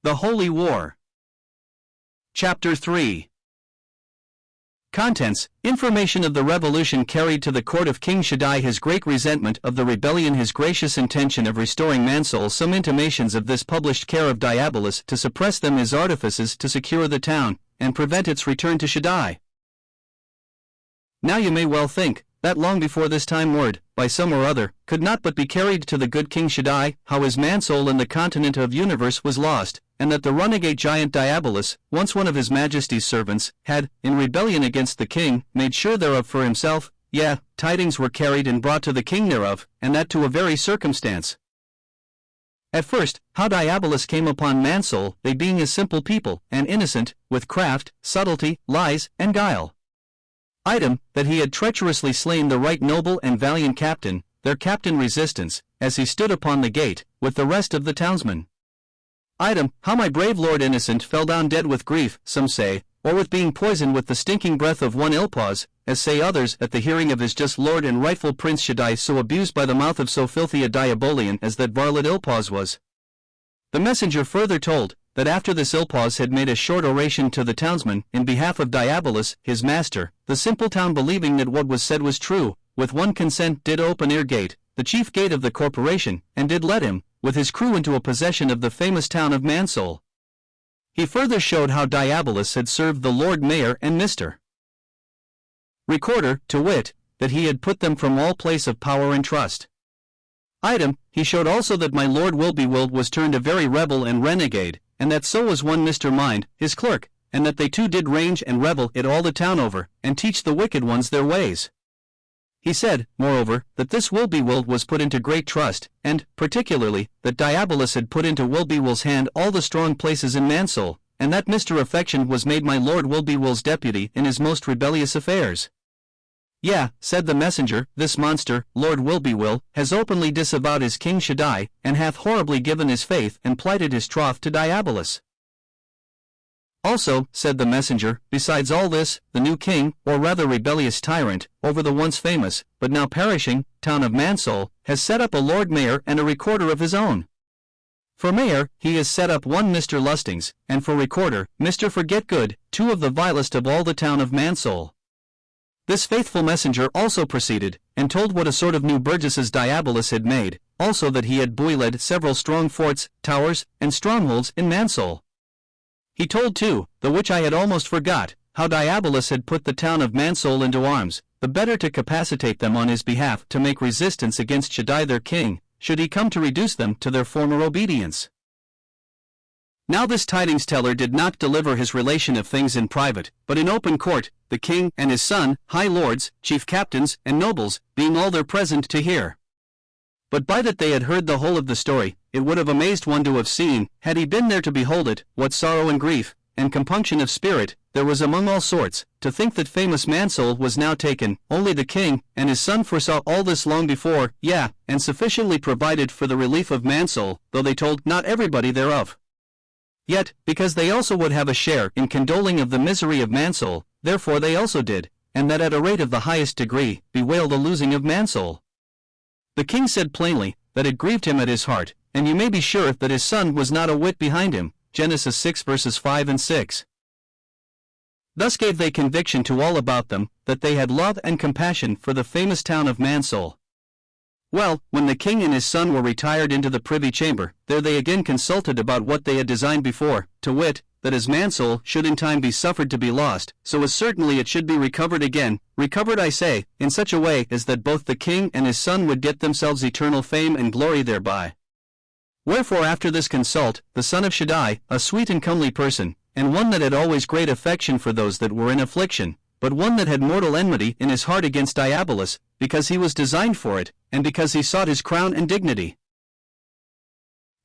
The Holy War. Chapter 3. Contents: Information of the revolution carried to the court of King Shaddai, his great resentment of the rebellion, his gracious intention of restoring MANSOUL, some intimations of this published care of Diabolus to suppress them, his artifices to secure the town, and prevent its return to Shaddai. Now you may well think, that long before this time word, by some or other, could not but be carried to the good King Shaddai, how his MANSOUL in the continent of universe was lost, and that the runagate giant Diabolus, once one of his majesty's servants, had, in rebellion against the king, made sure thereof for himself. Yea, tidings were carried and brought to the king thereof, and that to a very circumstance. At first, how Diabolus came upon MANSOUL, they being a simple people, and innocent, with craft, subtlety, lies, and guile. Item, that he had treacherously slain the right noble and valiant captain, their captain Resistance, as he stood upon the gate, with the rest of the townsmen. Item, how my brave lord Innocent fell down dead with grief, some say, or with being poisoned with the stinking breath of one Ilpause, as say others, at the hearing of his just lord and rightful prince Shaddai so abused by the mouth of so filthy a Diabolian as that varlet Ilpause was. The messenger further told, that after this Ilpause had made a short oration to the townsmen in behalf of Diabolus, his master, the simple town, believing that what was said was true, with one consent did open ear gate, the chief gate of the corporation, and did let him, with his crew, into a possession of the famous town of MANSOUL. He further showed how Diabolus had served the Lord Mayor and Mr. Recorder, to wit, that he had put them from all place of power and trust. Item, he showed also that my Lord Wilbewild was turned a very rebel and renegade, and that so was one Mr. Mind, his clerk, and that they two did range and revel it all the town over, and teach the wicked ones their ways. He said, moreover, that this Wilbewild was put into great trust, and, particularly, that Diabolus had put into Wilbewild's hand all the strong places in MANSOUL, and that Mr. Affection was made my Lord Wilbewild's deputy in his most rebellious affairs. Yea, said the messenger, this monster, Lord Wilbewild, has openly disavowed his King Shaddai, and hath horribly given his faith and plighted his troth to Diabolus. Also, said the messenger, besides all this, the new king, or rather rebellious tyrant, over the once famous, but now perishing, town of MANSOUL, has set up a Lord Mayor and a Recorder of his own. For Mayor, he has set up one Mr. Lustings, and for Recorder, Mr. Forgetgood, two of the vilest of all the town of MANSOUL. This faithful messenger also proceeded, and told what a sort of new burgesses Diabolus had made, also that he had buoyled several strong forts, towers, and strongholds in MANSOUL. He told too, the which I had almost forgot, how Diabolus had put the town of MANSOUL into arms, the better to capacitate them on his behalf to make resistance against Shaddai their king, should he come to reduce them to their former obedience. Now this tidings teller did not deliver his relation of things in private, but in open court, the king and his son, high lords, chief captains, and nobles, being all there present to hear. But by that they had heard the whole of the story, it would have amazed one to have seen, had he been there to behold it, what sorrow and grief, and compunction of spirit, there was among all sorts, to think that famous MANSOUL was now taken. Only the king and his son foresaw all this long before, yea, and sufficiently provided for the relief of MANSOUL, though they told not everybody thereof. Yet, because they also would have a share in condoling of the misery of MANSOUL, therefore they also did, and that at a rate of the highest degree, bewail the losing of MANSOUL. The king said plainly, that it grieved him at his heart, and you may be sure that his son was not a whit behind him. Genesis 6 verses 5 and 6. Thus gave they conviction to all about them, that they had love and compassion for the famous town of MANSOUL. Well, when the king and his son were retired into the privy chamber, there they again consulted about what they had designed before, to wit, that as MANSOUL should in time be suffered to be lost, so as certainly it should be recovered again, recovered I say, in such a way as that both the king and his son would get themselves eternal fame and glory thereby. Wherefore after this consult, the son of Shaddai, a sweet and comely person, and one that had always great affection for those that were in affliction, but one that had mortal enmity in his heart against Diabolus, because he was designed for it, and because he sought his crown and dignity.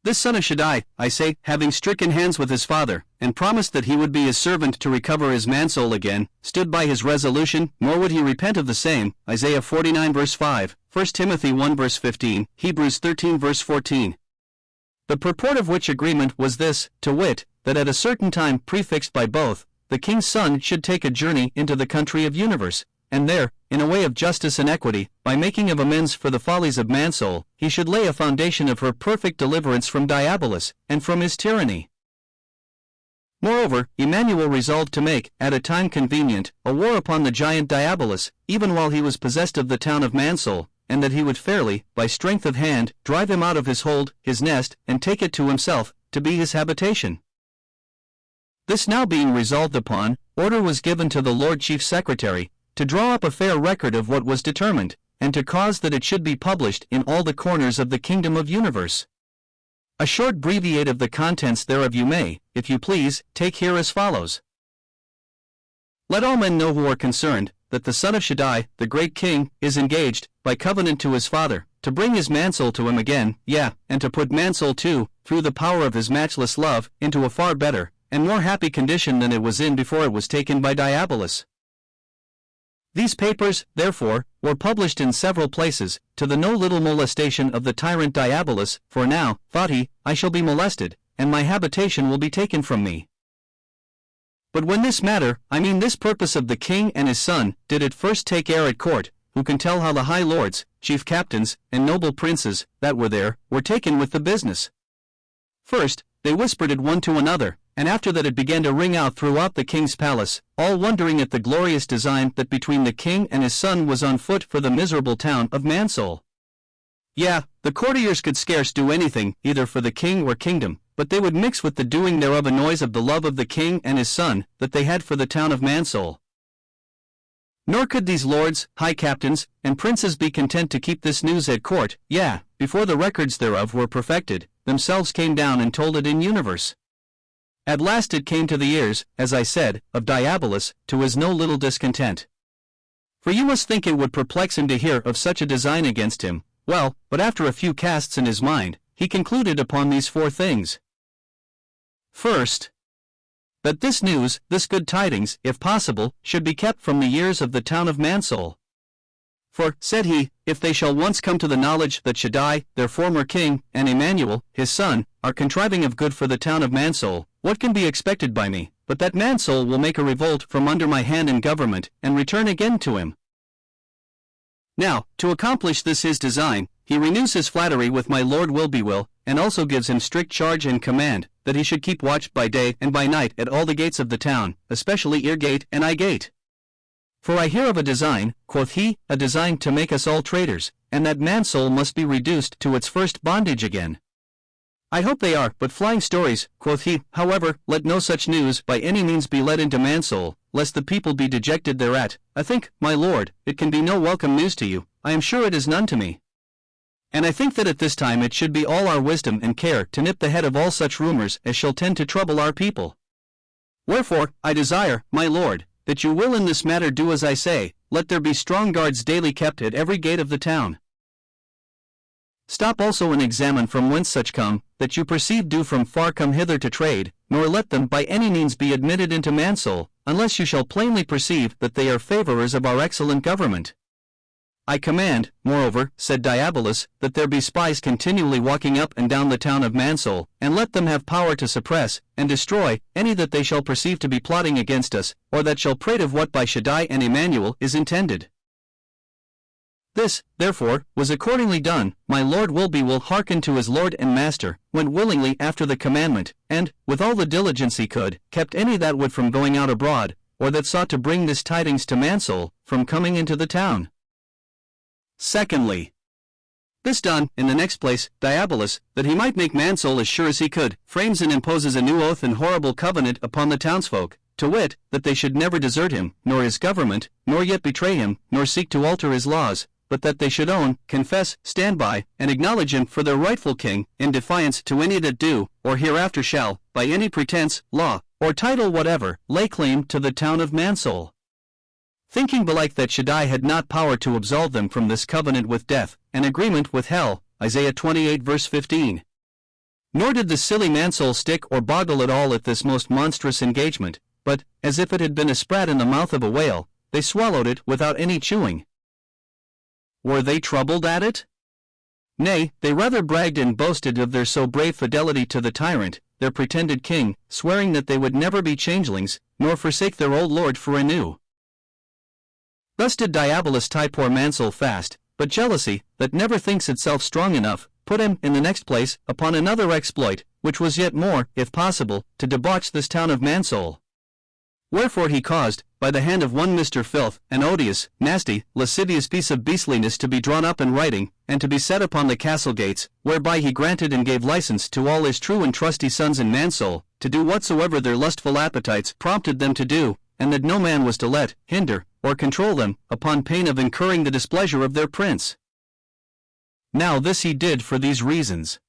This son of Shaddai, I say, having stricken hands with his father, and promised that he would be his servant to recover his MANSOUL again, stood by his resolution, nor would he repent of the same. Isaiah 49 verse 5, 1 Timothy 1 verse 15, Hebrews 13 verse 14. The purport of which agreement was this, to wit, that at a certain time prefixed by both, the king's son should take a journey into the country of universe, and there, in a way of justice and equity, by making of amends for the follies of MANSOUL, he should lay a foundation of her perfect deliverance from Diabolus, and from his tyranny. Moreover, Emmanuel resolved to make, at a time convenient, a war upon the giant Diabolus, even while he was possessed of the town of MANSOUL, and that he would fairly, by strength of hand, drive him out of his hold, his nest, and take it to himself, to be his habitation. This now being resolved upon, order was given to the Lord Chief Secretary, to draw up a fair record of what was determined, and to cause that it should be published in all the corners of the kingdom of universe. A short breviate of the contents thereof you may, if you please, take here as follows. Let all men know who are concerned, that the son of Shaddai, the great king, is engaged, by covenant to his father, to bring his mansoul to him again, and to put mansoul too, through the power of his matchless love, into a far better, and more happy condition than it was in before it was taken by Diabolus. These papers, therefore, were published in several places, to the no little molestation of the tyrant Diabolus, for now, thought he, I shall be molested, and my habitation will be taken from me. But when this matter, I mean this purpose of the king and his son, did at first take air at court, who can tell how the high lords, chief captains, and noble princes, that were there, were taken with the business? First, they whispered it one to another, and after that it began to ring out throughout the king's palace, all wondering at the glorious design that between the king and his son was on foot for the miserable town of MANSOUL. The courtiers could scarce do anything, either for the king or kingdom, but they would mix with the doing thereof a noise of the love of the king and his son, that they had for the town of MANSOUL. Nor could these lords, high captains, and princes be content to keep this news at court, before the records thereof were perfected, themselves came down and told it in universe. At last it came to the ears, as I said, of Diabolus, to his no little discontent. For you must think it would perplex him to hear of such a design against him. Well, but after a few casts in his mind, he concluded upon these 4 things. First, that this news, this good tidings, if possible, should be kept from the ears of the town of MANSOUL. For, said he, if they shall once come to the knowledge that Shaddai, their former king, and Emmanuel, his son, are contriving of good for the town of MANSOUL, what can be expected by me, but that MANSOUL will make a revolt from under my hand in government, and return again to him? Now, to accomplish this his design, he renews his flattery with my Lord Will-be-will, and also gives him strict charge and command, that he should keep watch by day and by night at all the gates of the town, especially Ear gate and Eye gate. For I hear of a design, quoth he, a design to make us all traitors, and that MANSOUL must be reduced to its first bondage again. I hope they are but flying stories, quoth he. However, let no such news by any means be let into MANSOUL, lest the people be dejected thereat. I think, my lord, it can be no welcome news to you, I am sure it is none to me. And I think that at this time it should be all our wisdom and care to nip the head of all such rumors as shall tend to trouble our people. Wherefore, I desire, my lord, that you will in this matter do as I say, let there be strong guards daily kept at every gate of the town. Stop also and examine from whence such come, that you perceive do from far come hither to trade, nor let them by any means be admitted into MANSOUL, unless you shall plainly perceive that they are favorers of our excellent government. I command, moreover, said Diabolus, that there be spies continually walking up and down the town of MANSOUL, and let them have power to suppress, and destroy, any that they shall perceive to be plotting against us, or that shall prate of what by Shaddai and Emmanuel is intended. This, therefore, was accordingly done. My Lord Will-be-will hearkened to his lord and master, went willingly after the commandment, and, with all the diligence he could, kept any that would from going out abroad, or that sought to bring this tidings to MANSOUL, from coming into the town. Secondly, this done, in the next place, Diabolus, that he might make MANSOUL as sure as he could, frames and imposes a new oath and horrible covenant upon the townsfolk, to wit, that they should never desert him, nor his government, nor yet betray him, nor seek to alter his laws, but that they should own, confess, stand by, and acknowledge him for their rightful king, in defiance to any that do, or hereafter shall, by any pretense, law, or title whatever, lay claim to the town of MANSOUL. Thinking belike that Shaddai had not power to absolve them from this covenant with death, and agreement with hell, Isaiah 28 verse 15. Nor did the silly MANSOUL stick or boggle at all at this most monstrous engagement, but, as if it had been a sprat in the mouth of a whale, they swallowed it without any chewing. Were they troubled at it? Nay, they rather bragged and boasted of their so brave fidelity to the tyrant, their pretended king, swearing that they would never be changelings, nor forsake their old lord for a new. Thus did Diabolus tie poor MANSOUL fast, but jealousy, that never thinks itself strong enough, put him, in the next place, upon another exploit, which was yet more, if possible, to debauch this town of MANSOUL. Wherefore he caused, by the hand of one Mr. Filth, an odious, nasty, lascivious piece of beastliness to be drawn up in writing, and to be set upon the castle gates, whereby he granted and gave license to all his true and trusty sons in MANSOUL, to do whatsoever their lustful appetites prompted them to do, and that no man was to let, hinder, or control them, upon pain of incurring the displeasure of their prince. Now this he did for these reasons.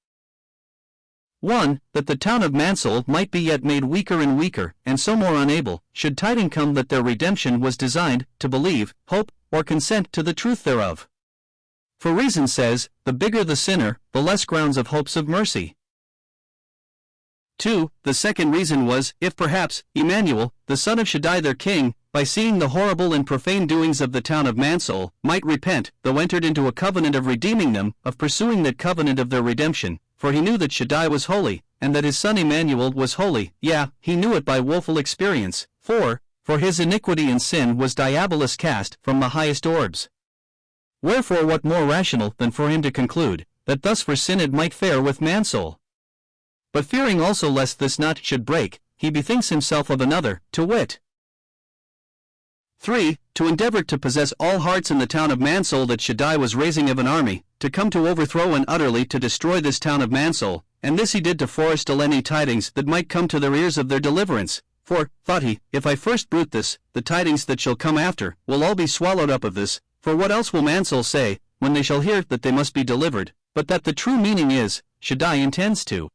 1. That the town of MANSOUL might be yet made weaker and weaker, and so more unable, should tiding come that their redemption was designed, to believe, hope, or consent to the truth thereof. For reason says, the bigger the sinner, the less grounds of hopes of mercy. 2. The second reason was, if perhaps, Emmanuel, the son of SHADDAI their king, by seeing the horrible and profane doings of the town of MANSOUL, might repent, though entered into a covenant of redeeming them, of pursuing that covenant of their redemption, for he knew that SHADDAI was holy, and that his son Emmanuel was holy, he knew it by woeful experience. 4. For his iniquity and sin was diabolus cast from the highest orbs. Wherefore what more rational than for him to conclude, that thus for sin it might fare with MANSOUL? But fearing also lest this knot should break, he bethinks himself of another, to wit. 3. To endeavor to possess all hearts in the town of MANSOUL, that SHADDAI was raising of an army, to come to overthrow and utterly to destroy this town of MANSOUL, and this he did to forestall any tidings that might come to their ears of their deliverance. For, thought he, if I first bruit this, the tidings that shall come after, will all be swallowed up of this, for what else will MANSOUL say, when they shall hear that they must be delivered, but that the true meaning is, SHADDAI intends to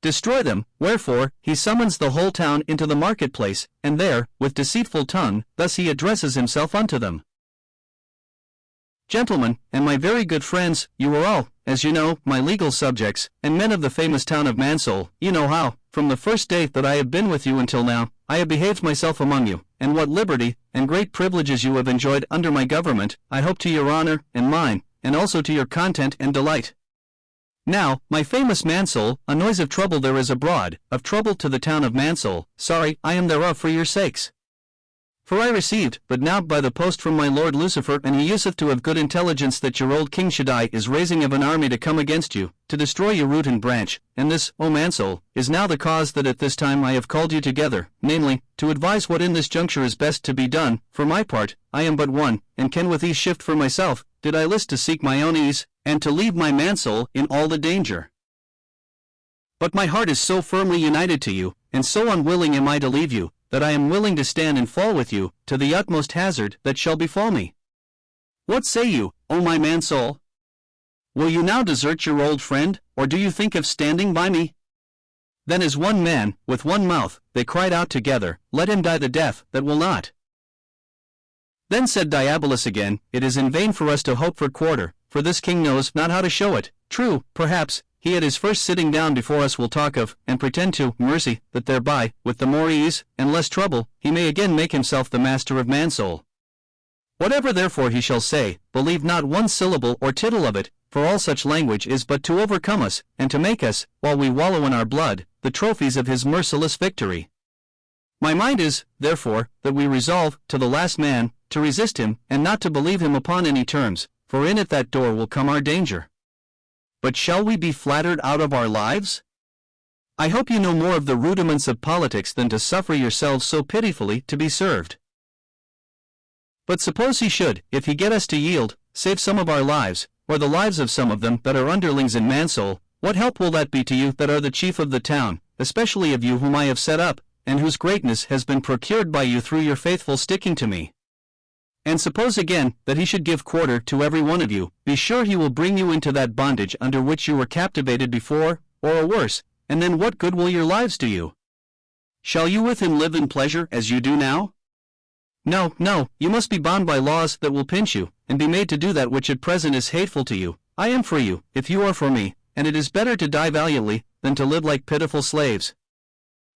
destroy them, wherefore, he summons the whole town into the marketplace, and there, with deceitful tongue, thus he addresses himself unto them. Gentlemen, and my very good friends, you are all, as you know, my legal subjects, and men of the famous town of MANSOUL. You know how, from the first day that I have been with you until now, I have behaved myself among you, and what liberty and great privileges you have enjoyed under my government, I hope to your honor and mine, and also to your content and delight. Now, my famous MANSOUL, a noise of trouble there is abroad, of trouble to the town of MANSOUL, sorry I am thereof for your sakes. For I received, but now by the post from my lord Lucifer, and he useth to have good intelligence that your old king SHADDAI is raising of an army to come against you, to destroy your root and branch, and this, O MANSOUL, is now the cause that at this time I have called you together, namely, to advise what in this juncture is best to be done. For my part, I am but one, and can with ease shift for myself, did I list to seek my own ease, and to leave my MANSOUL in all the danger. But my heart is so firmly united to you, and so unwilling am I to leave you, that I am willing to stand and fall with you, to the utmost hazard that shall befall me. What say you, O my MANSOUL? Will you now desert your old friend, or do you think of standing by me? Then as one man, with one mouth, they cried out together, Let him die the death that will not. Then said Diabolus again, It is in vain for us to hope for quarter, for this king knows not how to show it. True, perhaps, he at his first sitting down before us will talk of, and pretend to, mercy, that thereby, with the more ease, and less trouble, he may again make himself the master of MANSOUL. Whatever therefore he shall say, believe not one syllable or tittle of it, for all such language is but to overcome us, and to make us, while we wallow in our blood, the trophies of his merciless victory. My mind is, therefore, that we resolve, to the last man, to resist him, and not to believe him upon any terms, for in at that door will come our danger. But shall we be flattered out of our lives? I hope you know more of the rudiments of politics than to suffer yourselves so pitifully to be served. But suppose he should, if he get us to yield, save some of our lives, or the lives of some of them that are underlings in MANSOUL, what help will that be to you that are the chief of the town, especially of you whom I have set up, and whose greatness has been procured by you through your faithful sticking to me? And suppose again, that he should give quarter to every one of you, be sure he will bring you into that bondage under which you were captivated before, or a worse, and then what good will your lives do you? Shall you with him live in pleasure as you do now? No, no, you must be bound by laws that will pinch you, and be made to do that which at present is hateful to you. I am for you, if you are for me, and it is better to die valiantly, than to live like pitiful slaves.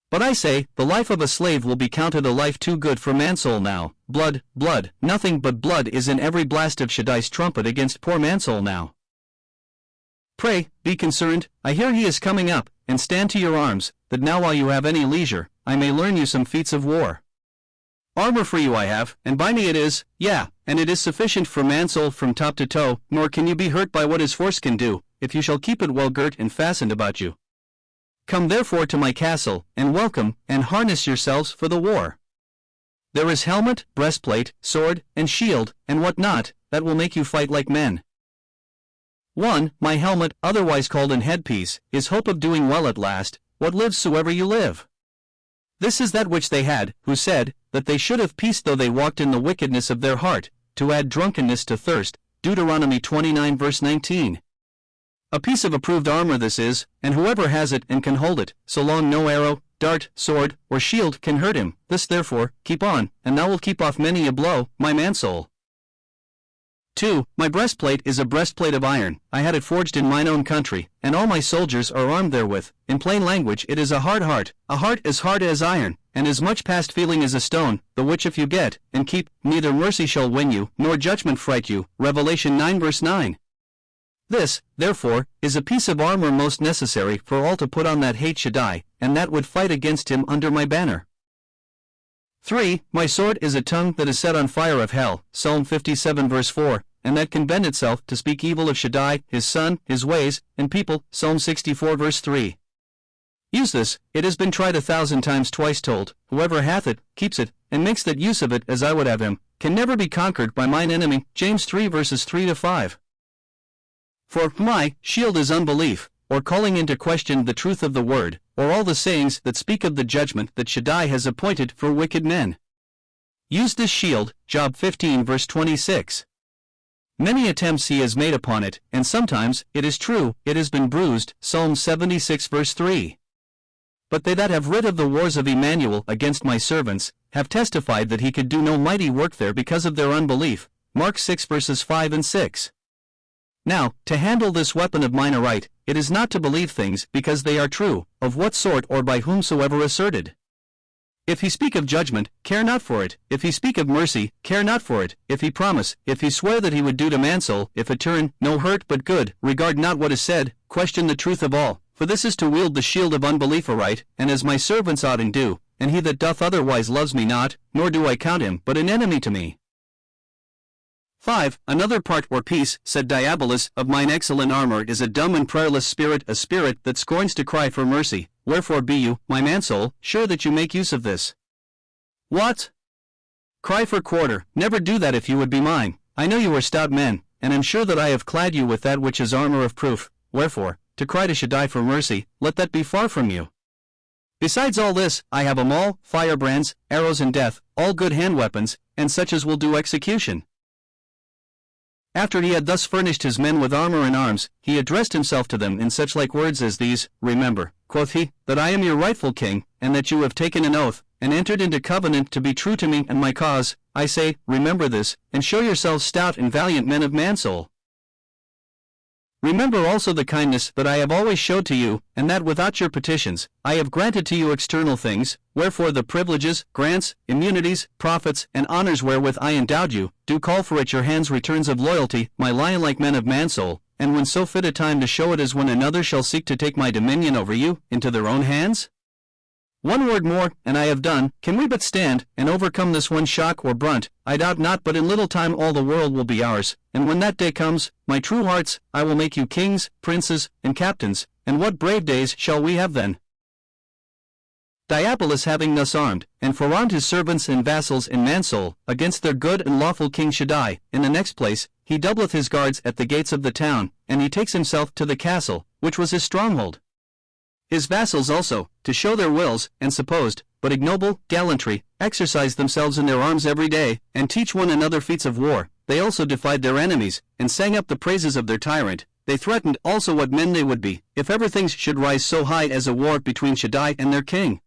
But I say, the life of a slave will be counted a life too good for MANSOUL now. Blood, blood, nothing but blood is in every blast of SHADDAI's trumpet against poor MANSOUL now. Pray, be concerned, I hear he is coming up, and stand to your arms, that now while you have any leisure, I may learn you some feats of war. Armor for you I have, and by me it is, and it is sufficient for MANSOUL from top to toe, nor can you be hurt by what his force can do, if you shall keep it well girt and fastened about you. Come therefore to my castle, and welcome, and harness yourselves for the war. There is helmet, breastplate, sword, and shield, and what not, that will make you fight like men. 1. My helmet, otherwise called an headpiece, is hope of doing well at last, what lives soever you live. This is that which they had, who said, that they should have peace though they walked in the wickedness of their heart, to add drunkenness to thirst. Deuteronomy 29 verse 19. A piece of approved armor this is, and whoever has it and can hold it, so long no arrow, dart, sword, or shield can hurt him. This therefore, keep on, and thou wilt keep off many a blow, my mansoul. 2. My breastplate is a breastplate of iron, I had it forged in mine own country, and all my soldiers are armed therewith. In plain language it is a heart as hard as iron, and as much past feeling as a stone, the which if you get, and keep, neither mercy shall win you, nor judgment fright you. Revelation 9 verse 9. This, therefore, is a piece of armor most necessary for all to put on that hate SHADDAI, and that would fight against him under my banner. 3. My sword is a tongue that is set on fire of hell, Psalm 57 verse 4, and that can bend itself to speak evil of SHADDAI, his son, his ways, and people, Psalm 64 verse 3. Use this, it has been tried 1,000 times twice told, whoever hath it, keeps it, and makes that use of it as I would have him, can never be conquered by mine enemy, James 3 verses 3 to 5. For my shield is unbelief, or calling into question the truth of the word, or all the sayings that speak of the judgment that SHADDAI has appointed for wicked men. Use this shield, Job 15 verse 26. Many attempts he has made upon it, and sometimes, it is true, it has been bruised, Psalm 76 verse 3. But they that have rid of the wars of Emmanuel against my servants, have testified that he could do no mighty work there because of their unbelief, Mark 6 verses 5 and 6. Now, to handle this weapon of mine aright, it is not to believe things because they are true, of what sort or by whomsoever asserted. If he speak of judgment, care not for it. If he speak of mercy, care not for it. If he promise, if he swear that he would do to mansoul, if it turn, no hurt but good, regard not what is said, question the truth of all. For this is to wield the shield of unbelief aright, and as my servants ought and do, and he that doth otherwise loves me not, nor do I count him but an enemy to me. 5. Another part or piece, said Diabolus, of mine excellent armor is a dumb and prayerless spirit, a spirit that scorns to cry for mercy. Wherefore be you, my mansoul, sure that you make use of this. What? Cry for quarter, never do that if you would be mine. I know you are stout men, and am sure that I have clad you with that which is armor of proof. Wherefore, to cry to SHADDAI for mercy, let that be far from you. Besides all this, I have 'em all, firebrands, arrows and death, all good hand weapons, and such as will do execution. After he had thus furnished his men with armor and arms, he addressed himself to them in such like words as these. Remember, quoth he, that I am your rightful king, and that you have taken an oath, and entered into covenant to be true to me and my cause. I say, remember this, and show yourselves stout and valiant men of mansoul. Remember also the kindness that I have always showed to you, and that without your petitions, I have granted to you external things, wherefore the privileges, grants, immunities, profits, and honors wherewith I endowed you, do call for at your hands returns of loyalty, my lion-like men of mansoul, and when so fit a time to show it as when another shall seek to take my dominion over you, into their own hands? One word more, and I have done. Can we but stand, and overcome this one shock or brunt, I doubt not but in little time all the world will be ours, and when that day comes, my true hearts, I will make you kings, princes, and captains, and what brave days shall we have then? Diabolus having thus armed, and forearmed his servants and vassals in mansoul, against their good and lawful king SHADDAI, in the next place, he doubleth his guards at the gates of the town, and he takes himself to the castle, which was his stronghold. His vassals also, to show their wills, and supposed, but ignoble, gallantry, exercise themselves in their arms every day, and teach one another feats of war. They also defied their enemies, and sang up the praises of their tyrant. They threatened also what men they would be, if ever things should rise so high as a war between SHADDAI and their king.